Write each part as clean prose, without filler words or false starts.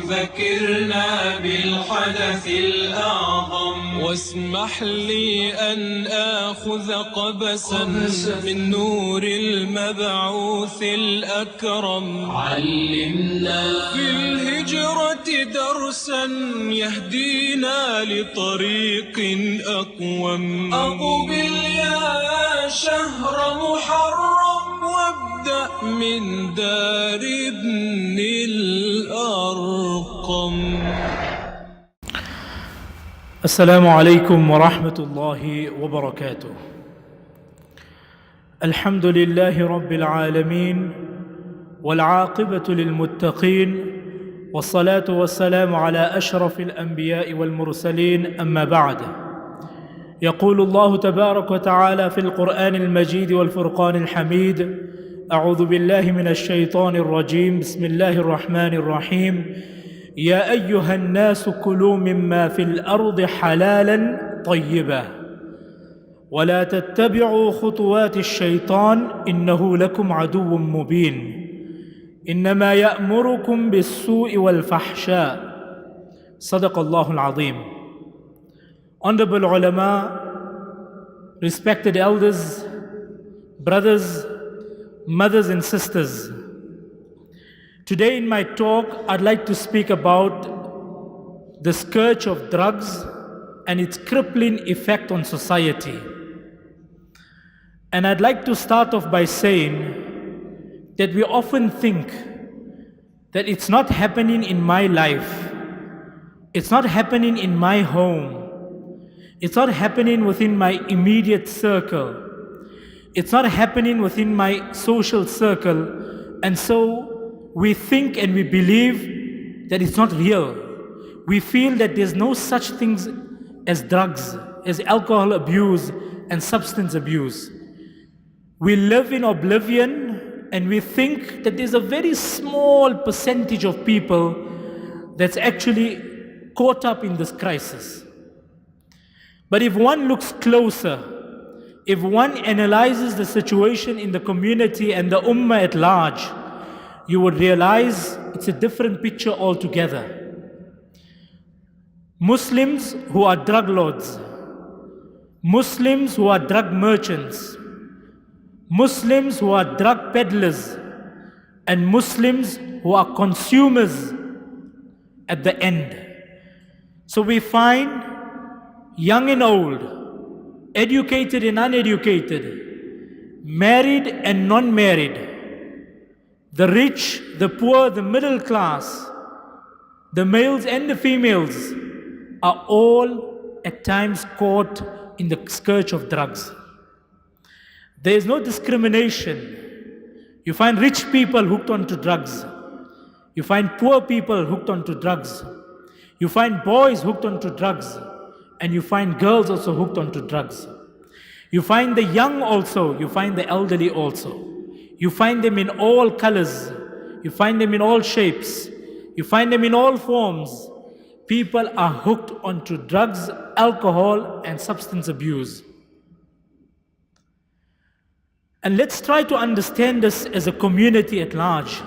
ذكرنا بالحدث الأعظم واسمح لي أن آخذ قبسا من نور المبعوث الأكرم. علمنا في الهجرة درسا يهدينا لطريق أقوم. أقبل يا شهر محرم وابدأ من دار ابن الأرقم. السلام عليكم ورحمة الله وبركاته. الحمد لله رب العالمين والعاقبة للمتقين والصلاة والسلام على أشرف الأنبياء والمرسلين، أما بعد. يقول الله تبارك وتعالى في القرآن المجيد والفرقان الحميد: أعوذ بالله من الشيطان الرجيم، بسم الله الرحمن الرحيم. يا أيها الناس كلوا مما في الأرض حلالا طيبا ولا تتبعوا خطوات الشيطان إنه لكم عدو مبين إنما يأمركم بالسوء والفحشاء. صدق الله العظيم. Honorable ulama, respected elders, brothers, mothers and sisters. Today in my talk, I'd like to speak about the scourge of drugs and its crippling effect on society. And I'd like to start off by saying that we often think that it's not happening in my life, it's not happening in my home, it's not happening within my immediate circle, it's not happening within my social circle, and so we think and we believe that it's not real. We feel that there's no such things as drugs, as alcohol abuse and substance abuse. We live in oblivion and we think that there's a very small percentage of people that's actually caught up in this crisis. But if one looks closer, if one analyzes the situation in the community and the ummah at large, you would realize it's a different picture altogether. Muslims who are drug lords, Muslims who are drug merchants, Muslims who are drug peddlers, and Muslims who are consumers at the end. So we find young and old, educated and uneducated, married and non-married, the rich, the poor, the middle class, the males and the females are all at times caught in the scourge of drugs. There is no discrimination. You find rich people hooked onto drugs. You find poor people hooked onto drugs. You find boys hooked onto drugs. And you find girls also hooked onto drugs. You find the young also. You find the elderly also. You find them in all colors. You find them in all shapes. You find them in all forms. People are hooked onto drugs, alcohol, and substance abuse. And let's try to understand this as a community at large.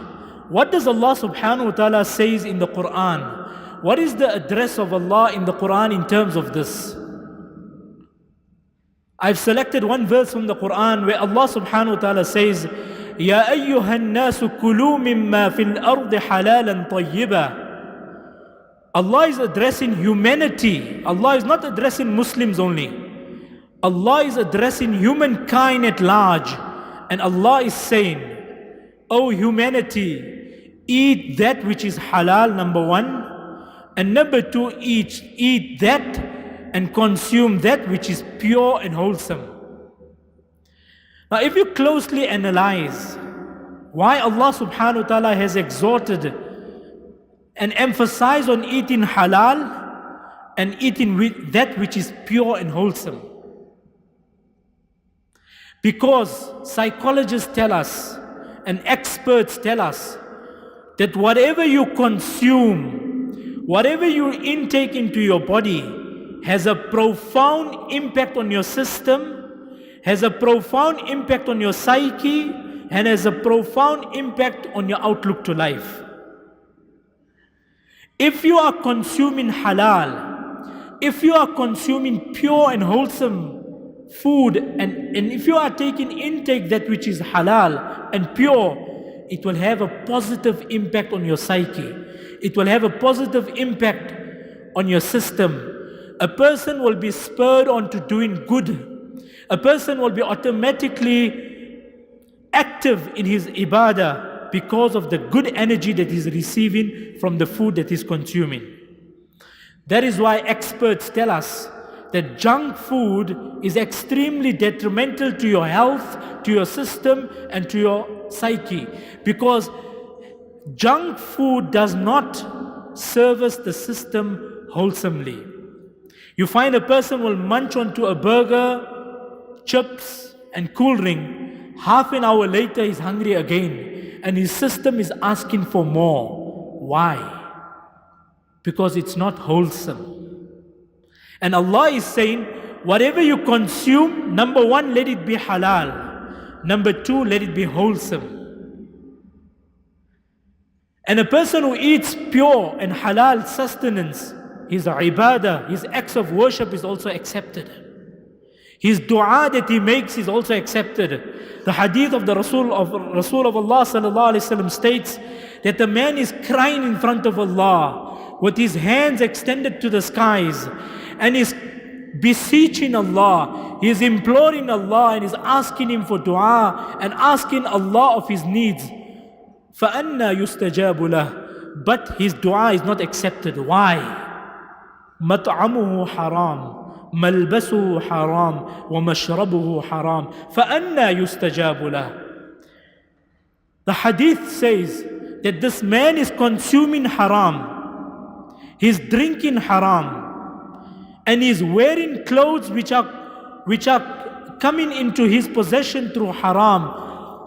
What does Allah subhanahu wa ta'ala says in the Quran? What is the address of Allah in the Quran in terms of this? I've selected one verse from the Quran where Allah subhanahu wa ta'ala says, يَا أَيُّهَا النَّاسُ كُلُوا مِمَّا فِي الْأَرْضِ حَلَالًا طَيِّبًا. Allah is addressing humanity. Allah is not addressing Muslims only. Allah is addressing humankind at large. And Allah is saying, O humanity, eat that which is halal, number one. And number two, eat that and consume that which is pure and wholesome. Now if you closely analyze why Allah subhanahu wa ta'ala has exhorted and emphasized on eating halal and eating with that which is pure and wholesome. Because psychologists tell us and experts tell us that whatever you consume, whatever you intake into your body has a profound impact on your system, has a profound impact on your psyche, and has a profound impact on your outlook to life. If you are consuming halal, if you are consuming pure and wholesome food, and if you are taking intake that which is halal and pure, it will have a positive impact on your psyche. It will have a positive impact on your system. A person will be spurred on to doing good. A person will be automatically active in his ibadah because of the good energy that he's receiving from the food that he's consuming. That is why experts tell us that junk food is extremely detrimental to your health, to your system, and to your psyche. Because junk food does not service the system wholesomely. You find a person will munch onto a burger, chips, and cool drink. Half an hour later, he's hungry again. And his system is asking for more. Why? Because it's not wholesome. And Allah is saying, whatever you consume, number one, let it be halal. Number two, let it be wholesome. And a person who eats pure and halal sustenance, his ibadah, his acts of worship is also accepted. His dua that he makes is also accepted. The hadith of the Rasul of Allah sallallahu alaihi wasallam states that the man is crying in front of Allah with his hands extended to the skies and is beseeching Allah. He is imploring Allah and is asking Him for dua and asking Allah of his needs. فَأَنَّا يُسْتَجَابُ لَهُ. But his dua is not accepted. Why? مَطْعَمُهُ حَرَامٌ مَلْبَسُهُ حَرَامٌ وَمَشْرَبُهُ حَرَامٌ فَأَنَّا يُسْتَجَابُ لَهُ. The hadith says that this man is consuming haram, he's drinking haram, and he's wearing clothes which are coming into his possession through haram.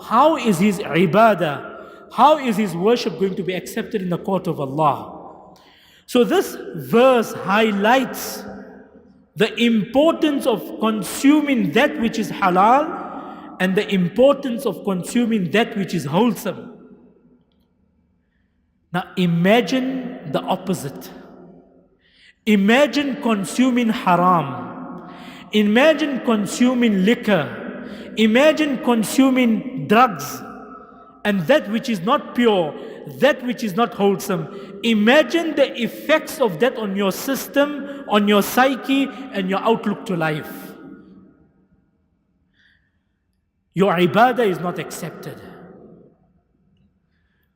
How is his ibadah, how is his worship going to be accepted in the court of Allah? So this verse highlights the importance of consuming that which is halal and the importance of consuming that which is wholesome. Now imagine the opposite. Imagine consuming haram. Imagine consuming liquor. Imagine consuming drugs. And that which is not pure, that which is not wholesome. Imagine the effects of that on your system, on your psyche, and your outlook to life. Your ibadah is not accepted.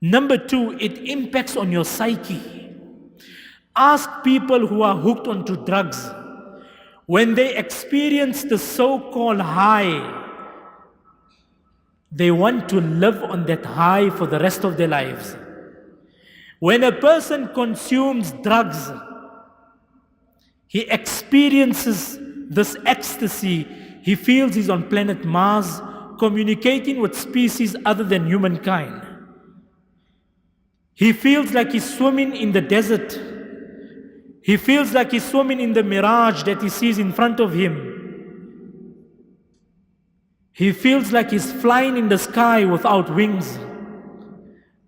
Number two, it impacts on your psyche. Ask people who are hooked onto drugs. When they experience the so-called high, they want to live on that high for the rest of their lives. When a person consumes drugs, he experiences this ecstasy. He feels he's on planet Mars, communicating with species other than humankind. He feels like he's swimming in the desert. He feels like he's swimming in the mirage that he sees in front of him. He feels like he's flying in the sky without wings.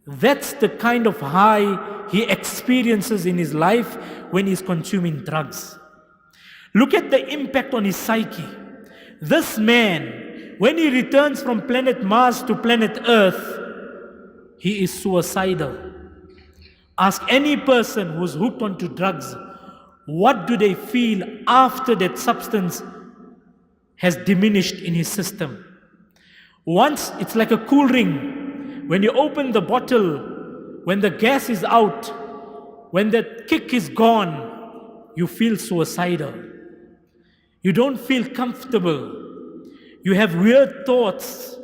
That's the kind of high he experiences in his life when he's consuming drugs. Look at the impact on his psyche. This man, when he returns from planet Mars to planet Earth, he is suicidal. Ask any person who's hooked onto drugs, what do they feel after that substance has diminished in his system? Once, it's like a cool drink. When you open the bottle, when the gas is out, when the kick is gone, you feel suicidal. You don't feel comfortable. You have weird thoughts.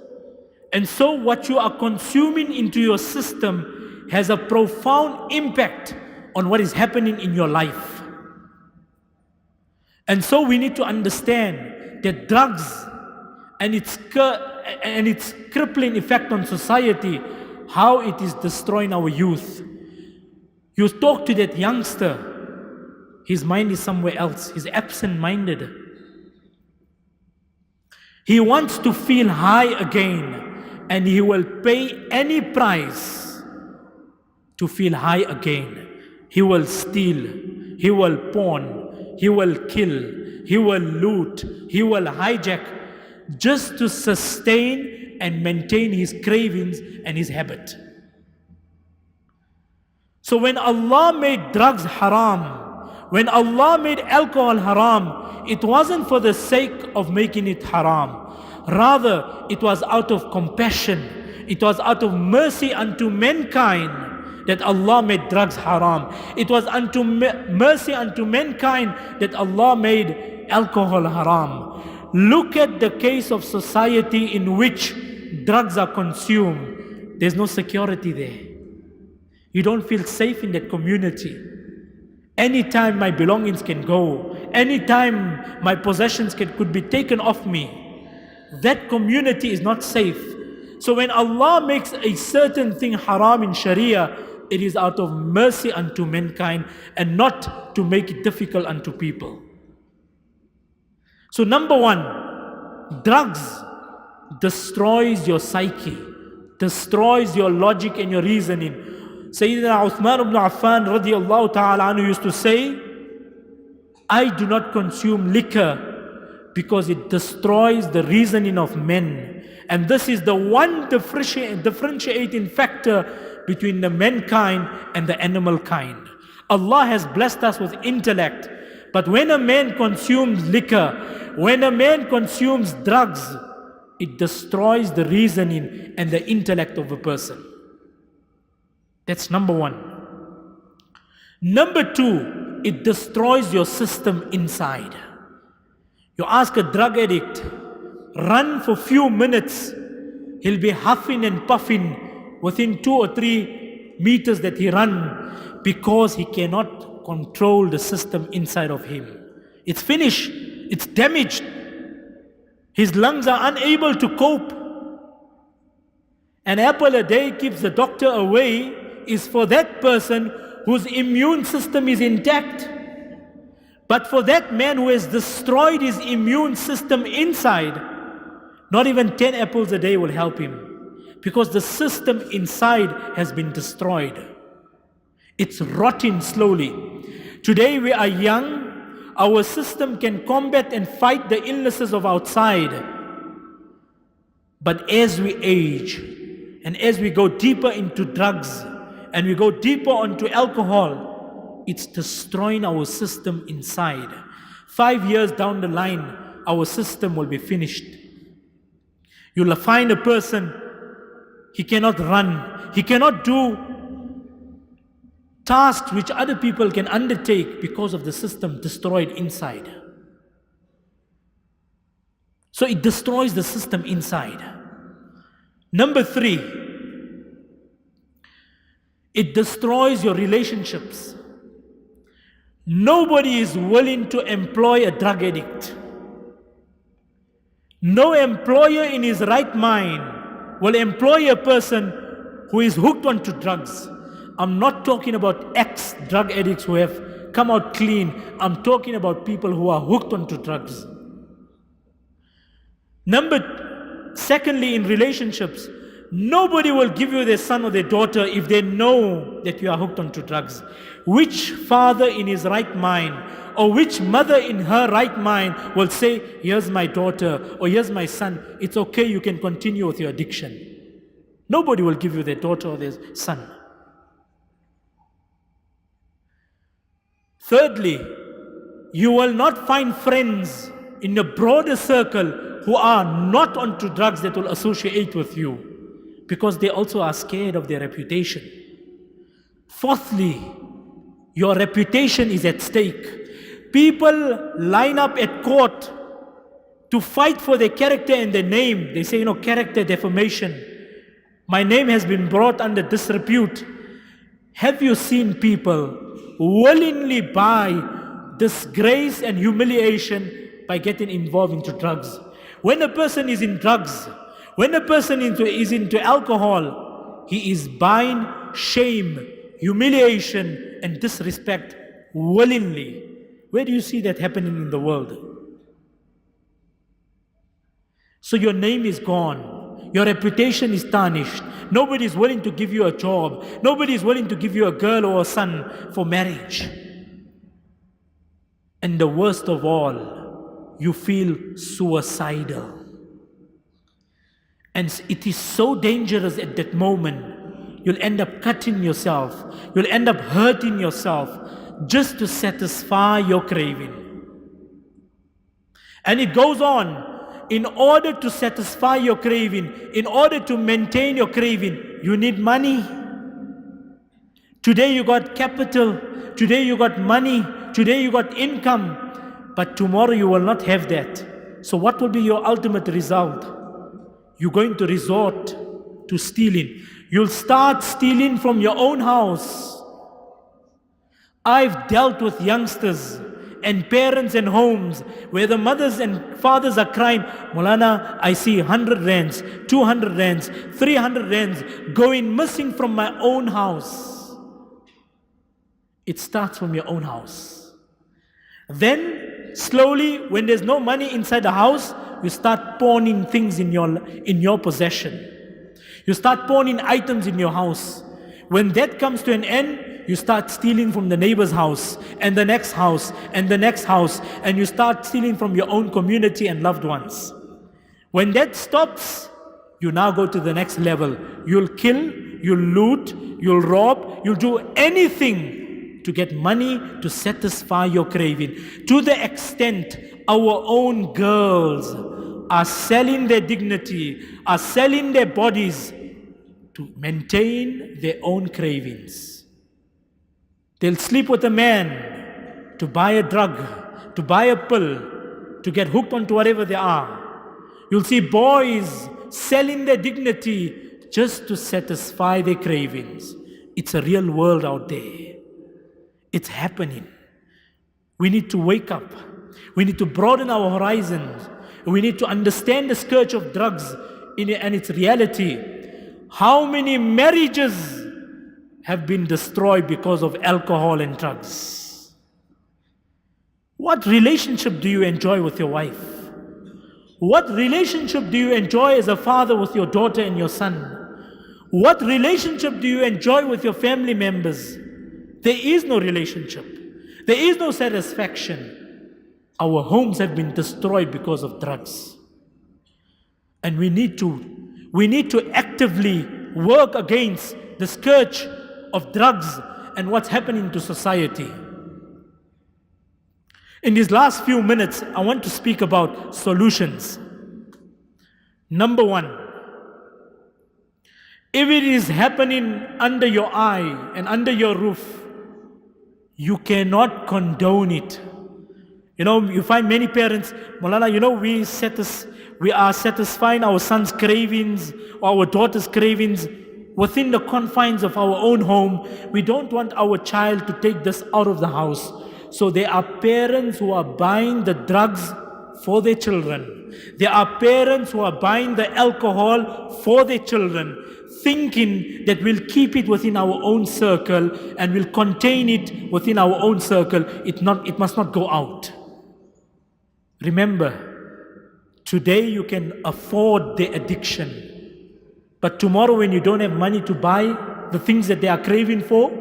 And so what you are consuming into your system has a profound impact on what is happening in your life. And so we need to understand that drugs and its crippling effect on society, how it is destroying our youth. You talk to that youngster, his mind is somewhere else. He's absent-minded. He wants to feel high again, and he will pay any price to feel high again. He will steal, he will pawn, he will kill, he will loot, he will hijack, just to sustain and maintain his cravings and his habit. So when Allah made drugs haram, when Allah made alcohol haram, it wasn't for the sake of making it haram. Rather, it was out of compassion. It was out of mercy unto mankind that Allah made drugs haram. It was unto mercy unto mankind that Allah made alcohol haram. Look at the case of society in which drugs are consumed. There's no security there. You don't feel safe in that community. Anytime my belongings can go, anytime my possessions could be taken off me, that community is not safe. So when Allah makes a certain thing haram in Sharia, it is out of mercy unto mankind and not to make it difficult unto people. So number one, drugs destroys your psyche, destroys your logic and your reasoning. Sayyidina Uthman ibn Affan radiallahu ta'ala anhu used to say, I do not consume liquor because it destroys the reasoning of men. And this is the one differentiating factor between the mankind and the animal kind. Allah has blessed us with intellect, but when a man consumes liquor, when a man consumes drugs, it destroys the reasoning and the intellect of a person. That's number one. Number two, it destroys your system inside. You ask a drug addict, run for few minutes, he'll be huffing and puffing within 2 or 3 meters that he run, because he cannot control the system inside of him. It's finished, it's damaged. His lungs are unable to cope. An apple a day keeps the doctor away is for that person whose immune system is intact. But for that man who has destroyed his immune system inside, not even 10 apples a day will help him, because the system inside has been destroyed. It's rotting slowly. Today we are young, our system can combat and fight the illnesses of outside. But as we age, and as we go deeper into drugs, and we go deeper onto alcohol, it's destroying our system inside. 5 years down the line, our system will be finished. You'll find a person, he cannot run, he cannot do tasks which other people can undertake because of the system destroyed inside. So it destroys the system inside. Number three, it destroys your relationships. Nobody is willing to employ a drug addict. No employer in his right mind will employ a person who is hooked onto drugs. I'm not talking about ex-drug addicts who have come out clean. I'm talking about people who are hooked onto drugs. Secondly, in relationships, nobody will give you their son or their daughter if they know that you are hooked onto drugs. Which father in his right mind, or which mother in her right mind will say, here's my daughter, or here's my son, it's okay, you can continue with your addiction. Nobody will give you their daughter or their son. Thirdly, you will not find friends in a broader circle who are not onto drugs that will associate with you, because they also are scared of their reputation. Fourthly, your reputation is at stake. People line up at court to fight for their character and their name. They say, character defamation. My name has been brought under disrepute. Have you seen people willingly buy disgrace and humiliation by getting involved into drugs? When a person is in drugs, when a person is into alcohol, he is buying shame, humiliation, and disrespect willingly. Where do you see that happening in the world? So your name is gone. Your reputation is tarnished. Nobody is willing to give you a job. Nobody is willing to give you a girl or a son for marriage. And the worst of all, you feel suicidal. And it is so dangerous at that moment. You'll end up cutting yourself. You'll end up hurting yourself just to satisfy your craving. And it goes on. In order to satisfy your craving, in order to maintain your craving, you need money. Today you got capital. Today you got money. Today you got income. But tomorrow you will not have that. So what will be your ultimate result? You're going to resort to stealing. You'll start stealing from your own house. I've dealt with youngsters and parents and homes where the mothers and fathers are crying, Maulana, I see 100 rands, 200 rands, 300 rands going missing from my own house. It starts from your own house. Then slowly, when there's no money inside the house, you start pawning things in your possession. You start pawning items in your house. When that comes to an end, you start stealing from the neighbor's house and the next house and the next house, and you start stealing from your own community and loved ones. When that stops, you now go to the next level. You'll kill, you'll loot, you'll rob, you'll do anything to get money to satisfy your craving. To the extent our own girls are selling their dignity, are selling their bodies to maintain their own cravings. They'll sleep with a man to buy a drug, to buy a pill, to get hooked onto whatever they are. You'll see boys selling their dignity just to satisfy their cravings. It's a real world out there. It's happening. We need to wake up. We need to broaden our horizons. We need to understand the scourge of drugs and its reality. How many marriages have been destroyed because of alcohol and drugs? What relationship do you enjoy with your wife? What relationship do you enjoy as a father with your daughter and your son? What relationship do you enjoy with your family members? There is no relationship. There is no satisfaction. Our homes have been destroyed because of drugs. And we need to actively work against the scourge of drugs and what's happening to society. In these last few minutes, I want to speak about solutions. Number one, if it is happening under your eye and under your roof, you cannot condone it. You find many parents, Maulana, we are satisfying our son's cravings or our daughter's cravings within the confines of our own home. We don't want our child to take this out of the house. So there are parents who are buying the drugs for their children. There are parents who are buying the alcohol for their children, thinking that we'll keep it within our own circle and we'll contain it within our own circle. It must not go out. Remember, today you can afford the addiction. But tomorrow when you don't have money to buy the things that they are craving for,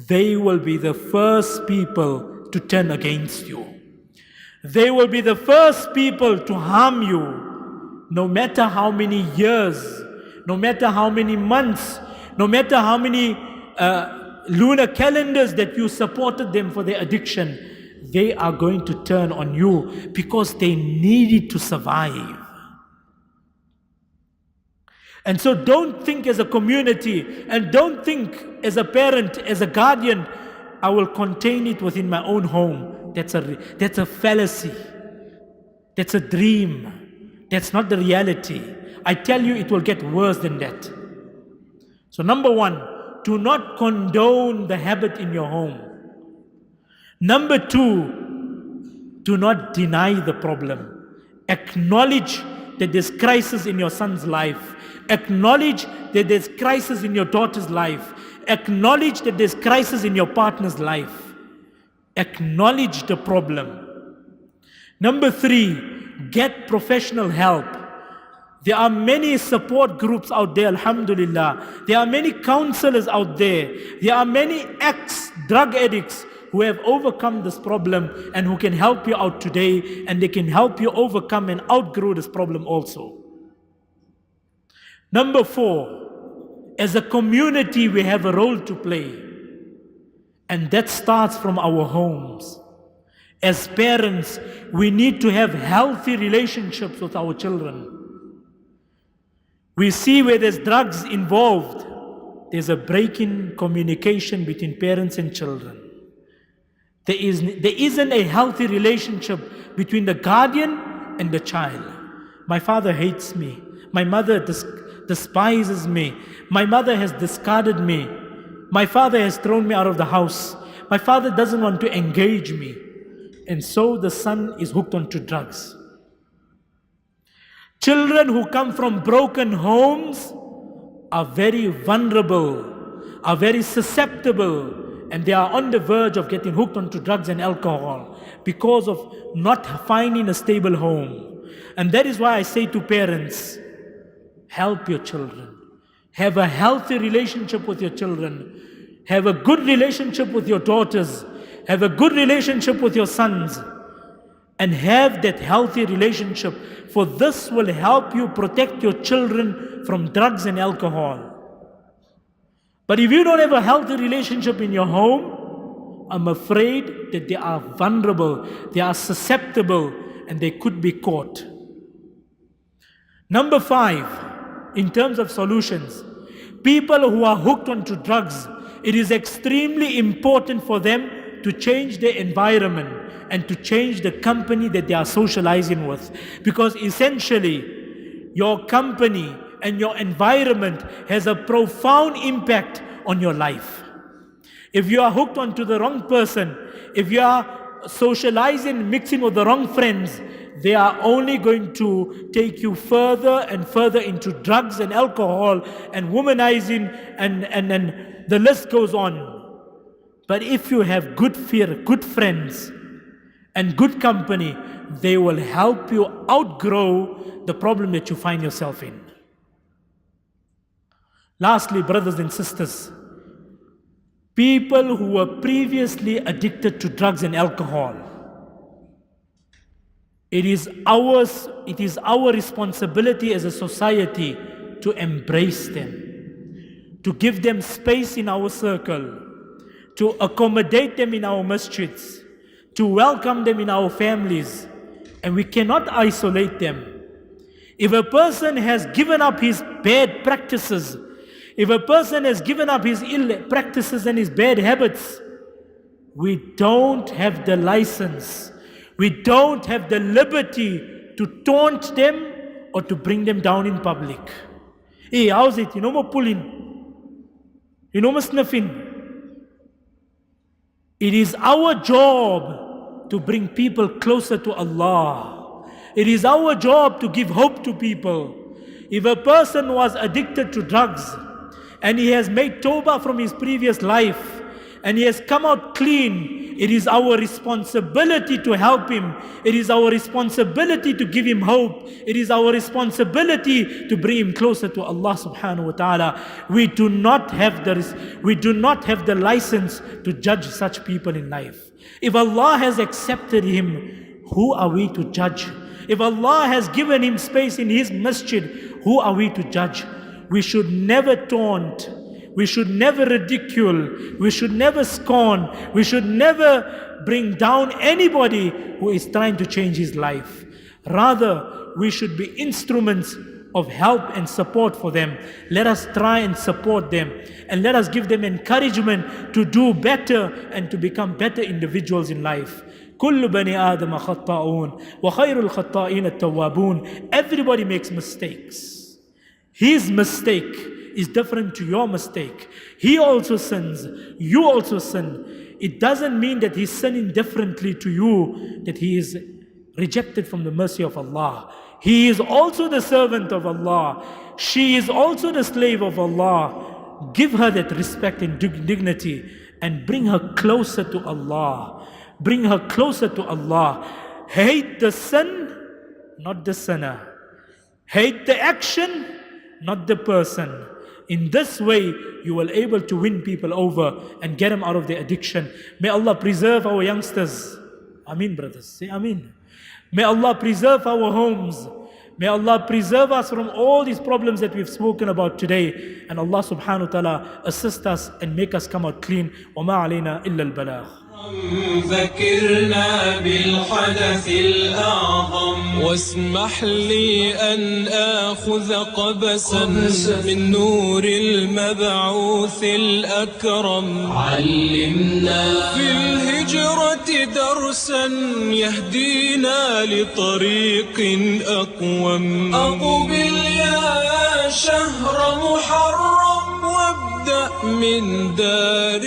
they will be the first people to turn against you. They will be the first people to harm you. No matter how many years, no matter how many months, no matter how many lunar calendars that you supported them for their addiction, they are going to turn on you because they need it to survive. And so don't think as a community and don't think as a parent, as a guardian, I will contain it within my own home. That's a fallacy. That's a dream. That's not the reality. I tell you, it will get worse than that. So number one, do not condone the habit in your home. Number two, do not deny the problem. Acknowledge that there's crisis in your son's life. Acknowledge that there's crisis in your daughter's life. Acknowledge that there's crisis in your partner's life. Acknowledge the problem. Number three, get professional help. There are many support groups out there, alhamdulillah. There are many counselors out there. There are many ex-drug addicts who have overcome this problem and who can help you out today, and they can help you overcome and outgrow this problem also. Number 4, as a community we have a role to play, and that starts from our homes. As parents, we need to have healthy relationships with our children. We see where there's drugs involved, there's a break in communication between parents and children. There isn't a healthy relationship between the guardian and the child. My father hates me. My mother despises me. My mother has discarded me. My father has thrown me out of the house. My father doesn't want to engage me. And so the son is hooked onto drugs. Children who come from broken homes are very vulnerable, are very susceptible, and they are on the verge of getting hooked onto drugs and alcohol because of not finding a stable home. And that is why I say to parents, help your children. Have a healthy relationship with your children. Have a good relationship with your daughters. Have a good relationship with your sons. And have that healthy relationship, for this will help you protect your children from drugs and alcohol. But if you don't have a healthy relationship in your home, I'm afraid that they are vulnerable, they are susceptible, and they could be caught. Number 5, in terms of solutions, people who are hooked onto drugs, it is extremely important for them to change their environment and to change the company that they are socializing with. Because essentially, your company and your environment has a profound impact on your life. If you are hooked onto the wrong person, if you are socializing, mixing with the wrong friends, they are only going to take you further and further into drugs and alcohol and womanizing, and the list goes on. But if you have good friends and good company, they will help you outgrow the problem that you find yourself in. Lastly, brothers and sisters, people who were previously addicted to drugs and alcohol, it is our responsibility as a society to embrace them, to give them space in our circle, to accommodate them in our masjids, to welcome them in our families, and we cannot isolate them. If a person has given up his bad practices, if a person has given up his ill practices and his bad habits, we don't have the license, we don't have the liberty to taunt them or to bring them down in public. Hey, how's it? You know more pulling, you know more sniffing. It is our job to bring people closer to Allah. It is our job to give hope to people. If a person was addicted to drugs and he has made tawbah from his previous life and he has come out clean, it is our responsibility to help him. It is our responsibility to give him hope. It is our responsibility to bring him closer to Allah subhanahu wa ta'ala. We do not have the license to judge such people in life. If Allah has accepted him, who are we to judge? If Allah has given him space in his masjid, who are we to judge? We should never taunt, we should never ridicule, we should never scorn, we should never bring down anybody who is trying to change his life. Rather, we should be instruments of help and support for them. Let us try and support them, and let us give them encouragement to do better and to become better individuals in life. كل بني آدم خطاؤون وخير الخطائين التوابون. Everybody makes mistakes. His mistake is different to your mistake. He also sins. You also sin. It doesn't mean that he's sinning differently to you, that he is rejected from the mercy of Allah. He is also the servant of Allah. She is also the slave of Allah. Give her that respect and dignity and bring her closer to Allah. Bring her closer to Allah. Hate the sin, not the sinner. Hate the action, not the person. In this way, you will able to win people over and get them out of their addiction. May Allah preserve our youngsters. Ameen, brothers. Say Ameen. May Allah preserve our homes. May Allah preserve us from all these problems that we've spoken about today. And Allah subhanahu wa ta'ala assist us and make us come out clean. وَمَا عَلَيْنَا إِلَّا الْبَلَاغِ. ذكرنا بالحدث الأعظم واسمح لي أن آخذ قبسا من نور المبعوث الأكرم. علمنا في الهجرة درسا يهدينا لطريق أقوم. أقبل يا شهر محرم وابدأ من دار